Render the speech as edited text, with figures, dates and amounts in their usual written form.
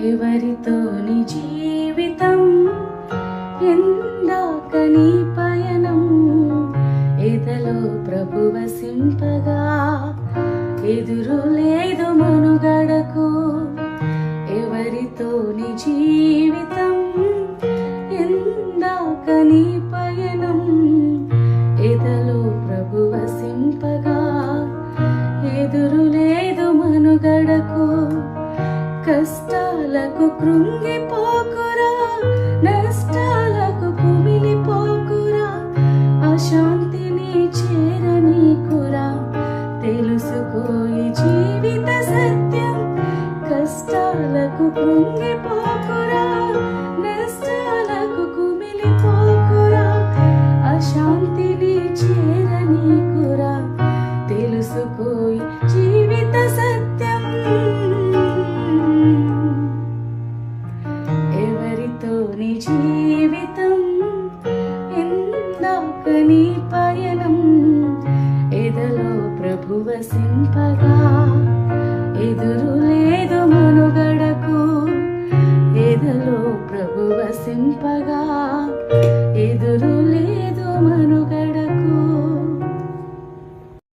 ఎవరితో నీ జీవితం, ఎందాక నీ పయనం, ఎదలో ప్రభు వసింపగా ఎదురు లేదు మనుగడకు. ఎవరితో నీ జీవితం, ఎందాక నీ పయనం, ఎదలో ప్రభు వసింపగా ఎదురు లేదు మనుగడకు. కష్టాలకు కృంగిపోకురా, నష్టాలకు కుమిలిపోకురా, అశాంతిని చేరనీకురా. తెలుసుకో ఈ జీవిత సత్యం, కష్టాలకు కృంగిపోకురా, నష్టాలకు కుమిలిపోకురా, అశాంతిని చేరనీకురా. తెలుసుకో ఈ జీవిత సత్యం. ఎవరితో నీ జీవితం, ఎందాక నీ పయనం, ఎదలో ప్రభు వసింపగా ఎదురు లేదు మనుగడకు. ఎదలో ప్రభు వసింపగా ఎదురు లేదు మనుగడకు.